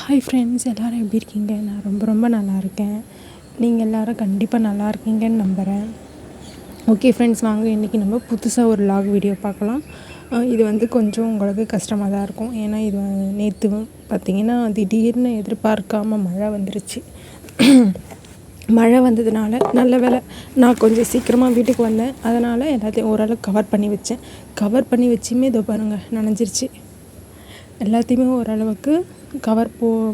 Hi friends, எல்லோரும் எப்படி இருக்கீங்க? நான் ரொம்ப நல்லா இருக்கேன். நீங்கள் எல்லோரும் கண்டிப்பாக நல்லா இருக்கீங்கன்னு நம்புகிறேன். ஓகே ஃப்ரெண்ட்ஸ், வாங்க இன்றைக்கி நம்ம புதுசாக ஒரு லாக் வீடியோ பார்க்கலாம். இது வந்து கொஞ்சம் உங்களுக்கு கஷ்டமாக தான் இருக்கும். ஏன்னா இது நேற்று பார்த்திங்கன்னா திடீர்னு எதிர்பார்க்காமல் மழை வந்துருச்சு. மழை வந்ததுனால நல்ல வேளை நான் கொஞ்சம் சீக்கிரமாக வீட்டுக்கு வந்தேன். அதனால் எல்லாத்தையும் ஓரளவுக்கு கவர் பண்ணி வச்சுமே இதோ பாருங்கள் நனைஞ்சிருச்சு. எல்லாத்தையுமே ஓரளவுக்கு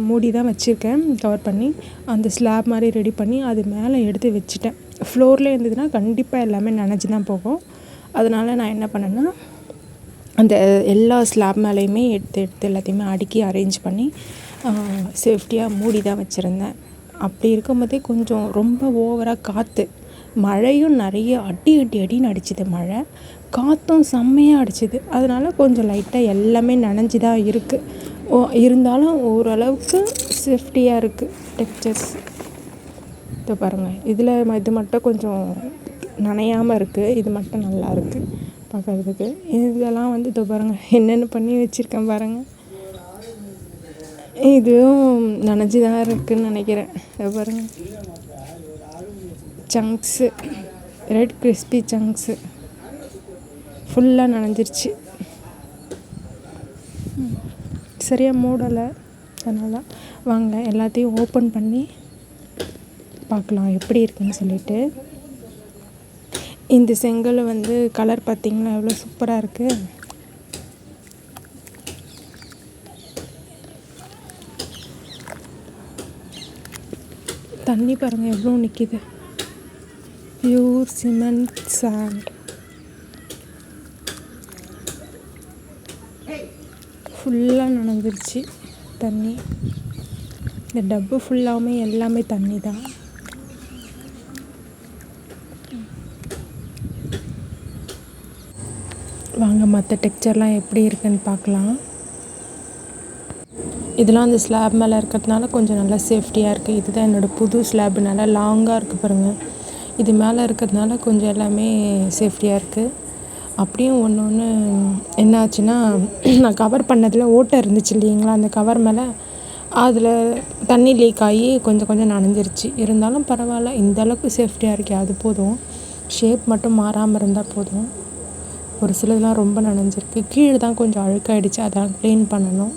மூடி தான் வச்சுருக்கேன். கவர் பண்ணி அந்த ஸ்லாப் மாதிரி ரெடி பண்ணி அது மேலே எடுத்து வச்சுட்டேன். ஃப்ளோரில் இருந்ததுன்னா கண்டிப்பாக எல்லாமே நனைஞ்சி தான் போகும். அதனால் நான் என்ன பண்ணேன்னா, அந்த எல்லா ஸ்லாப் மேலேயுமே எடுத்து எல்லாத்தையுமே அடுக்கி அரேஞ்ச் பண்ணி சேஃப்டியாக மூடி தான் வச்சுருந்தேன். அப்படி இருக்கும்போதே கொஞ்சம் ரொம்ப ஓவராக காற்று, மழையும் நிறைய அடின்னு அடிச்சுது. மழை காற்றும் செம்மையாக அடிச்சுது. அதனால் கொஞ்சம் லைட்டாக எல்லாமே நனைஞ்சி தான் இருக்குது. இருந்தாலும் ஓரளவுக்கு சேஃப்டியாக இருக்குது. டெக்ஸ்சர்ஸ் இதை பாருங்கள், இது மட்டும் கொஞ்சம் நனையாமல் இருக்குது. இது மட்டும் நல்லா இருக்குது பார்க்குறதுக்கு. இதெல்லாம் வந்து இதை பாருங்கள் என்னென்ன பண்ணி வச்சுருக்கேன் பாருங்கள். இதுவும் நனைஞ்சி தான் இருக்குதுன்னு நினைக்கிறேன். இதை பாருங்கள், சங்க்ஸு, ரெட் கிறிஸ்பி சங்க்ஸு ஃபுல்லாக நனைஞ்சிருச்சு. சரியாக மூடலை. அதனால் வாங்க எல்லாத்தையும் ஓப்பன் பண்ணி பார்க்கலாம் எப்படி இருக்குன்னு சொல்லிட்டு. இந்த செங்கல் வந்து கலர் பார்த்திங்கன்னா எவ்வளோ சூப்பராக இருக்குது. தண்ணி பாருங்கள் எவ்வளோ நிற்கிது. Pure cement sand. ஃபுல்லாக நனைஞ்சிருச்சு தண்ணி. இந்த டப்பு ஃபுல்லாகவுமே எல்லாமே தண்ணி தான். வாங்க மற்ற டெக்ஸ்சர்லாம் எப்படி இருக்குன்னு பார்க்கலாம். இதெல்லாம் அந்த ஸ்லாப் மேலே இருக்கிறதுனால கொஞ்சம் நல்லா சேஃப்டியாக இருக்குது. இதுதான் என்னோடய புது ஸ்லாப், நல்லா லாங்காக இருக்குது பாருங்கள். இது மேலே இருக்கிறதுனால கொஞ்சம் எல்லாமே சேஃப்டியாக இருக்குது. அப்படியும் ஒன்று என்ன ஆச்சுன்னா, நான் கவர் பண்ணதில் ஓட்டை இருந்துச்சு இல்லைங்களா, அந்த கவர் மேலே அதில் தண்ணி லீக் ஆகி கொஞ்சம் நனைஞ்சிருச்சு. இருந்தாலும் பரவாயில்ல, இந்தளவுக்கு சேஃப்டியாக இருக்கே அது போதும். ஷேப் மட்டும் மாறாமல் இருந்தால் போதும். ஒரு சிலதெல்லாம் ரொம்ப நனைஞ்சிருக்கு. கீழே தான் கொஞ்சம் அழுக்காயிடுச்சு, அதான் க்ளீன் பண்ணணும்.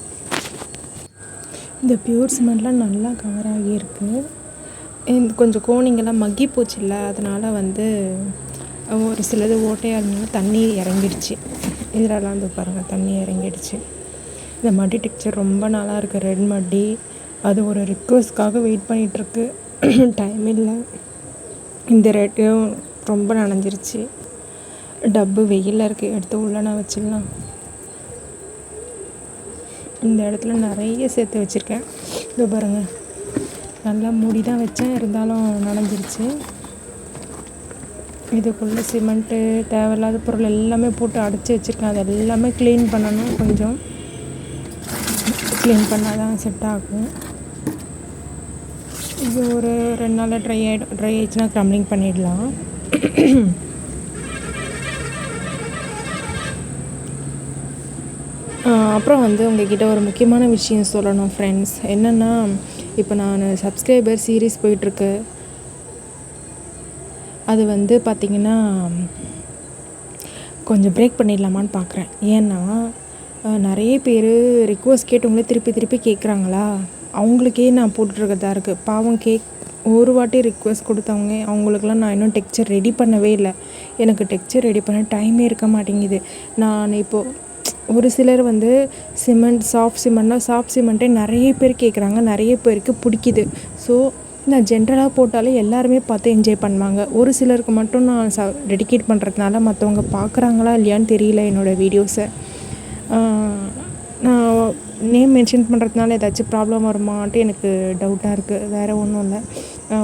இந்த பியூர் சிமெண்ட்லாம் நல்லா கவர் ஆகியிருக்கு. இந்த கொஞ்சம் கோணிங்கெல்லாம் மக்கி போச்சு இல்லை, அதனால் வந்து ஒரு சிலது ஓட்டையாக இருந்தாலும் தண்ணி இறங்கிடுச்சு. இதெல்லாம் வந்து பாருங்கள் தண்ணி இறங்கிடுச்சு. இந்த மடி டெக்ஸ்சர் ரொம்ப நல்லா இருக்குது. ரெட் மடி, அது ஒரு ரிக்வஸ்ட்காக வெயிட் பண்ணிகிட்ருக்கு. டைம் இல்லை. இந்த ரெட்டும் ரொம்ப நனைஞ்சிருச்சு. டப்பு வெயிலில் இருக்குது, எடுத்து உள்ள நான் வச்சிடலாம். இந்த இடத்துல நிறைய சேர்த்து வச்சுருக்கேன். இது பாருங்கள், நல்லா மூடி தான் வச்சேன், இருந்தாலும் நனைஞ்சிருச்சு. இதுக்குள்ளே சிமெண்ட்டு தேவையில்லாத பொருள் எல்லாமே போட்டு அடைச்சி வச்சுருக்கேன். அது எல்லாமே க்ளீன் பண்ணணும். கொஞ்சம் க்ளீன் பண்ணால் தான் செட் ஆகும். இது ஒரு 2 நாளில் ட்ரை ஆகிடுச்சுன்னா க்ரம்லிங் பண்ணிடலாம். அப்புறம் வந்து உங்கள்கிட்ட ஒரு முக்கியமான விஷயம் சொல்லணும் ஃப்ரெண்ட்ஸ். என்னென்னா, இப்போ நான் சப்ஸ்கிரைபர் சீரீஸ் போயிட்டுருக்கு. அது வந்து பார்த்திங்கன்னா கொஞ்சம் பிரேக் பண்ணிடலாமான்னு பார்க்குறேன். ஏன்னா நிறைய பேர் ரிக்வஸ்ட் கேட்டவங்களே திருப்பி கேட்குறாங்களா, அவங்களுக்கே நான் போட்டுட்ருக்கதா இருக்குது. பாவம் ஒரு வாட்டி ரிக்வஸ்ட் கொடுத்தவங்க, அவங்களுக்கெல்லாம் நான் இன்னும் டெக்ஸ்சர் ரெடி பண்ணவே இல்லை. எனக்கு டெக்ஸ்சர் ரெடி பண்ண டைமே இருக்க மாட்டேங்குது. நான் இப்போது ஒரு சிலர் வந்து சாஃப்ட் சிமெண்ட்டே நிறைய பேர் கேட்குறாங்க, நிறைய பேருக்கு பிடிக்குது. ஸோ நான் ஜென்ரலாக போட்டாலே எல்லாருமே பார்த்து என்ஜாய் பண்ணுவாங்க. ஒரு சிலருக்கு மட்டும் நான் டெடிகேட் பண்ணுறதுனால மற்றவங்க பார்க்குறாங்களா இல்லையான்னு தெரியல என்னோடய வீடியோஸை. நான் நேம் மென்ஷன் பண்ணுறதுனால ஏதாச்சும் ப்ராப்ளம் வருமான்ட்டு எனக்கு டவுட்டாக இருக்குது. வேறு ஒன்றும் இல்லை.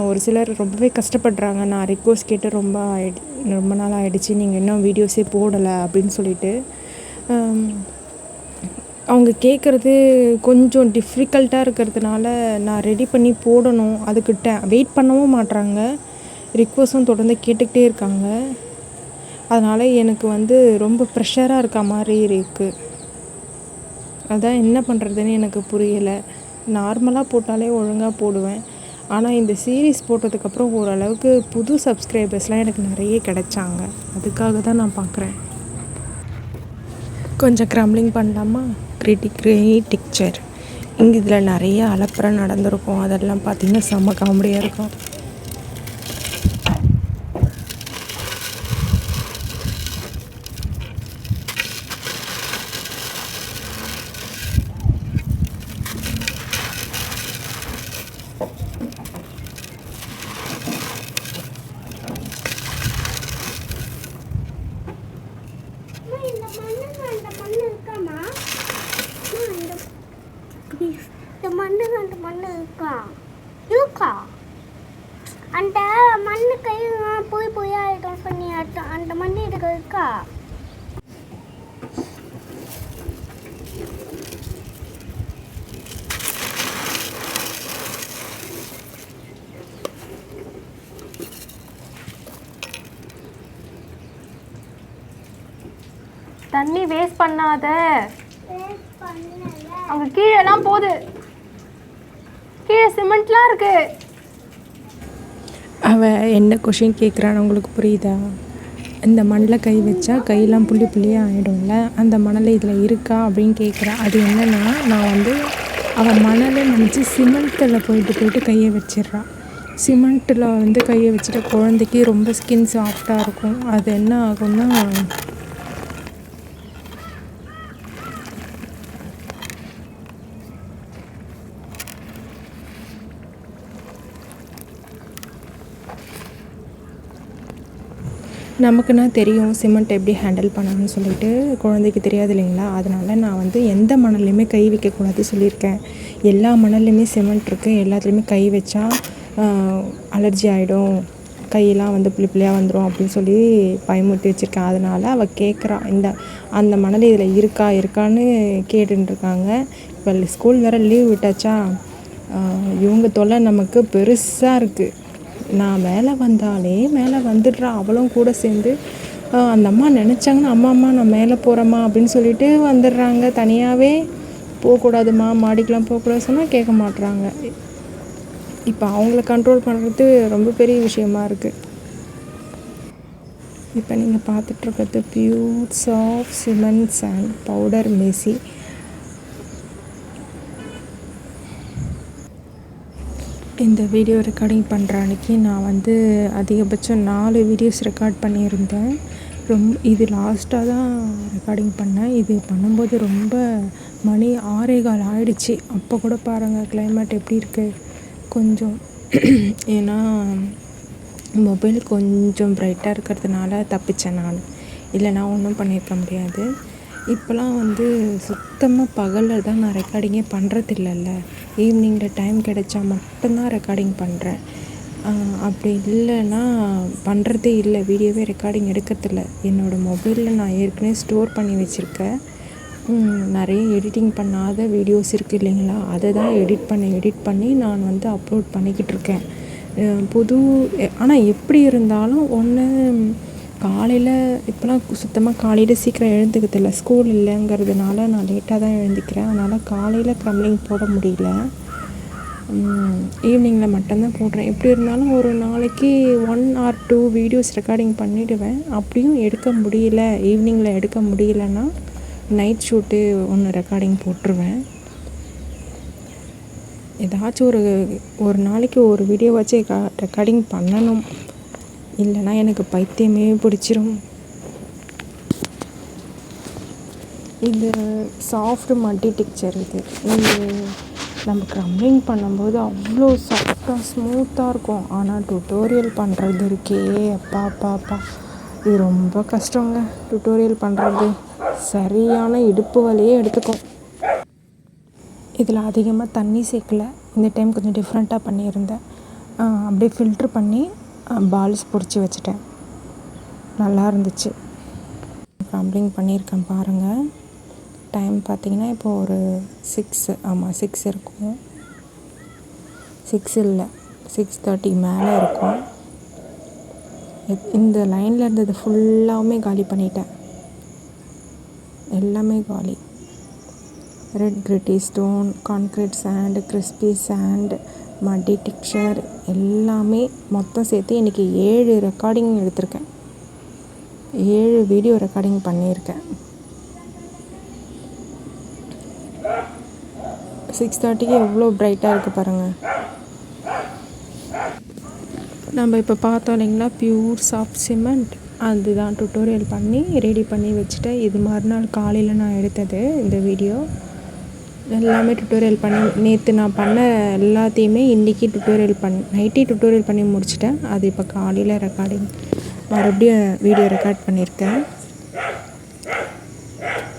ஒரு சிலர் ரொம்பவே கஷ்டப்படுறாங்க. நான் ரிக்வஸ்ட் கேட்டு ரொம்ப நாள் ஆகிடுச்சு, நீங்கள் இன்னும் வீடியோஸே போடலை அப்படின்னு சொல்லிட்டு. அவங்க கேட்குறது கொஞ்சம் டிஃபிகல்ட்டாக இருக்கிறதுனால நான் ரெடி பண்ணி போடணும். அதுக்கு வெயிட் பண்ணவும் மாட்றாங்க. ரிக்வஸ்ட்டும் தொடர்ந்து கேட்டுக்கிட்டே இருக்காங்க. அதனால் எனக்கு வந்து ரொம்ப ப்ரெஷராக இருக்க மாதிரி இருக்குது. அதான் என்ன பண்ணுறதுன்னு எனக்கு புரியலை. நார்மலாக போட்டாலே ஒழுங்காக போடுவேன். ஆனால் இந்த சீரீஸ் போட்டதுக்கப்புறம் ஓரளவுக்கு புது சப்ஸ்கிரைபர்ஸ்லாம் எனக்கு நிறைய கிடைச்சாங்க. அதுக்காக தான் நான் பார்க்குறேன். கொஞ்சம் க்ரம்லிங் பண்ணலாமா? கிரிட்டிக்சர் இங்கே இதில் நிறைய அலப்பறை நடந்திருக்கும். அதெல்லாம் பார்த்திங்கன்னா செம்ம காமெடியாக இருக்கும். அந்த மண்ணு கை போய் ஆயிடும் பண்ணி அந்த மண்ணு இதுக்கு இருக்கா? தண்ணி வேஸ்ட் பண்ணாத. அங்கே கீழெல்லாம் போகுது. கீழே சிமெண்ட்லாம் இருக்கு. அவன் என்ன கொஷின் கேட்குறான்னு உங்களுக்கு புரியுதா? இந்த மண்ணில் கை வச்சா கையெல்லாம் புள்ளி புள்ளியாக ஆகிடும்ல, அந்த மணல் இதில் இருக்கா அப்படின்னு கேட்குறான். அது என்னென்னா, நான் வந்து அவன் மணலை நினச்சி சிமெண்ட்டில் போயிட்டு கையை வச்சிட்றான். சிமெண்ட்டில் வந்து கையை வச்சுட்டு குழந்தைக்கு ரொம்ப ஸ்கின் சாஃப்டாக இருக்கும். அது என்ன ஆகும்னா, நமக்குன்னா தெரியும் சிமெண்ட் எப்படி ஹேண்டில் பண்ணணும்னு சொல்லிட்டு, குழந்தைக்கு தெரியாது இல்லைங்களா? அதனால் நான் வந்து எந்த மணல்லையுமே கை வைக்கக்கூடாது சொல்லியிருக்கேன். எல்லா மணல்லையுமே சிமெண்ட் இருக்குது, எல்லாத்துலேயுமே கை வச்சா அலர்ஜி ஆகிடும், கையெல்லாம் வந்து புள்ளி புள்ளியாக வந்துடும் அப்படின்னு சொல்லி பயமுறுத்தி வச்சுருக்கேன். அதனால் அவள் கேட்குறா, அந்த மணல் இதில் இருக்கான்னு கேட்டுருக்காங்க. இப்போ ஸ்கூல் வேறு லீவ் விட்டாச்சா, இவங்க தொல்லை நமக்கு பெருசாக இருக்குது. நான் மேலே வந்தாலே மேலே வந்துடுறா அவளும் கூட சேர்ந்து. அந்த அம்மா நினச்சாங்கன்னா, அம்மா நான் மேலே போகிறேம்மா அப்படின்னு சொல்லிட்டு வந்துடுறாங்க. தனியாகவே போகக்கூடாதும்மா, மாடிக்கெலாம் போகக்கூடாது சொன்னால் கேட்க மாட்றாங்க. இப்போ அவங்கள கண்ட்ரோல் பண்ணுறது ரொம்ப பெரிய விஷயமா இருக்குது. இப்போ நீங்கள் பார்த்துட்ருக்கிறது பியூர்ஸ் of cements and powder messy. இந்த வீடியோ ரெக்கார்டிங் பண்ணுற அன்றைக்கி நான் வந்து அதிகபட்சம் 4 வீடியோஸ் ரெக்கார்ட் பண்ணியிருந்தேன். இது லாஸ்ட்டாக தான் ரெக்கார்டிங் பண்ணேன். இது பண்ணும்போது ரொம்ப மணி 6:15 ஆகிடுச்சி. அப்போ கூட பாருங்கள் கிளைமேட் எப்படி இருக்குது கொஞ்சம். ஏன்னா மொபைல் கொஞ்சம் ப்ரைட்டாக இருக்கிறதுனால தப்பிச்சேன் நான், இல்லைனா ஒன்றும் பண்ணியிருக்க முடியாது. இப்போலாம் வந்து சுத்தமாக பகலில் தான் நான் ரெக்கார்டிங்கே பண்ணுறதில்லல்ல. ஈவினிங்கில் டைம் கிடைச்சா மட்டும்தான் ரெக்கார்டிங் பண்ணுறேன். அப்படி இல்லைன்னா பண்ணுறதே இல்லை, வீடியோவே ரெக்கார்டிங் எடுக்கிறதில்ல. என்னோடய மொபைலில் நான் ஏற்கனவே ஸ்டோர் பண்ணி வச்சுருக்கேன். நிறைய எடிட்டிங் பண்ணாத வீடியோஸ் இருக்குது இல்லைங்களா, அதை தான் எடிட் பண்ணி நான் வந்து அப்லோட் பண்ணிக்கிட்டு இருக்கேன். ஆனால் எப்படி இருந்தாலும் ஒன்று காலையில் இப்போலாம் சுத்தமாக காலையில் சீக்கிரம் எழுந்துக்கிறதில்ல, ஸ்கூல் இல்லைங்கிறதுனால நான் லேட்டாக தான் எழுந்திக்கிறேன். அதனால் காலையில் க்ரம்லிங் போட முடியல, ஈவினிங்கில் மட்டும்தான் போடுறேன். எப்படி இருந்தாலும் ஒரு நாளைக்கு 1 or 2 வீடியோஸ் ரெக்கார்டிங் பண்ணிவிடுவேன். அப்படியும் எடுக்க முடியல, ஈவினிங்கில் எடுக்க முடியலன்னா நைட் ஷூட்டு ஒன்று ரெக்கார்டிங் போட்டுருவேன். ஏதாச்சும் ஒரு நாளைக்கு ஒரு வீடியோ வச்சு ரெக்கார்டிங் பண்ணணும், இல்லைனா எனக்கு பைத்தியமே பிடிச்சிரும். இது சாஃப்ட் மல்டி டெக்ஸ்சர். இது நம்ம க்ரம்லிங் பண்ணும்போது அவ்வளோ சாஃப்டாக ஸ்மூத்தாக இருக்கும். ஆனால் டுட்டோரியல் பண்ணுறது இருக்கே அப்பா, இது ரொம்ப கஷ்டங்க. டுட்டோரியல் பண்ணுறது சரியான இடுப்பு வலியே எடுத்துக்கும். இதில் அதிகமாக தண்ணி சேர்க்கல, இந்த டைம் கொஞ்சம் டிஃப்ரெண்ட்டாக பண்ணியிருந்தேன். அப்படியே ஃபில்ட்ரு பண்ணி பால்ஸ் பொரிச்சு வச்சுட்டேன். நல்லா இருந்துச்சு. க்ரம்லிங் பண்ணியிருக்கேன் பாருங்கள். டைம் பார்த்திங்கன்னா இப்போது ஒரு 6 இருக்கும். 6 இல்லை 6:30 மேலே இருக்கும். இந்த லைனில் இருந்தது ஃபுல்லாகவுமே காலி பண்ணிட்டேன், எல்லாமே காலி. Red gritty stone, concrete sand, crispy sand, muddy texture எல்லாமே மொத்தம் சேர்த்து இன்றைக்கி 7 ரெக்கார்டிங் எடுத்திருக்கேன். 7 வீடியோ ரெக்கார்டிங் பண்ணியிருக்கேன். 6:30க்கு எவ்வளோ பிரைட்டாக இருக்குது பாருங்கள். நம்ம இப்போ பார்த்தோம் இல்லைங்களா, பியூர் சாஃப்ட் சிமெண்ட், அதுதான் டுட்டோரியல் பண்ணி ரெடி பண்ணி வச்சுட்டேன். இது மறுநாள் காலையில் நான் எடுத்தது இந்த வீடியோ. எல்லாமே டுட்டோரியல் பண்ணி நேற்று நான் பண்ண எல்லாத்தையுமே இன்றைக்கி நைட்டே டுட்டோரியல் பண்ணி முடிச்சிட்டேன். அது இப்போ காலையில் ரெக்கார்டிங் மறுபடியும் வீடியோ ரெக்கார்ட் பண்ணியிருக்கேன்.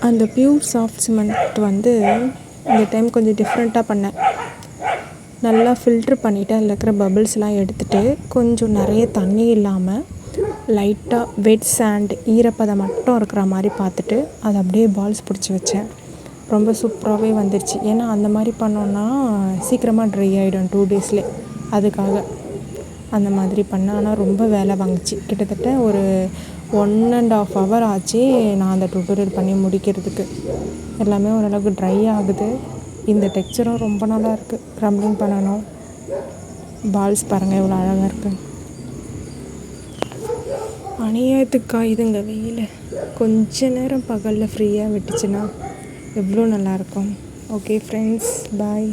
அந்த பியூர் சாஃப்ட் சிமெண்ட் வந்து இந்த டைம் கொஞ்சம் டிஃப்ரெண்ட்டாக பண்ணேன். நல்லா ஃபில்ட்ரு பண்ணிவிட்டு அதில் இருக்கிற பபிள்ஸ்லாம் எடுத்துகிட்டு கொஞ்சம் நிறைய தண்ணி இல்லாமல் லைட்டாக வெட் சாண்ட் ஈரப்பதம் மட்டும் இருக்கிற மாதிரி பார்த்துட்டு அதை அப்படியே பால்ஸ் பிடிச்சி வச்சேன். ரொம்ப சூப்பராகவே வந்துடுச்சு. ஏன்னா அந்த மாதிரி பண்ணோன்னா சீக்கிரமாக ட்ரை ஆகிடும் 2 டேஸ்லேயே. அதுக்காக அந்த மாதிரி பண்ணேன். ஆனால் ரொம்ப வேலை வாங்குச்சு. கிட்டத்தட்ட ஒரு 1.5 hour ஆச்சு நான் அந்த டுட்டோரியல் பண்ணி முடிக்கிறதுக்கு. எல்லாமே ஓரளவுக்கு ட்ரை ஆகுது. இந்த டெக்ஸ்சரும் ரொம்ப நல்லா இருக்குது. க்ரம்ப்ளிங் பண்ணணும். பால்ஸ் பாருங்கள் எவ்வளோ அழகாக இருக்குது. அநியாயத்துக்கு காயுதுங்க வெயில். கொஞ்ச நேரம் பகலில் ஃப்ரீயாக விட்டுச்சுன்னா எவ்வளோ நல்லாயிருக்கும். ஓகே ஃப்ரெண்ட்ஸ், பாய்.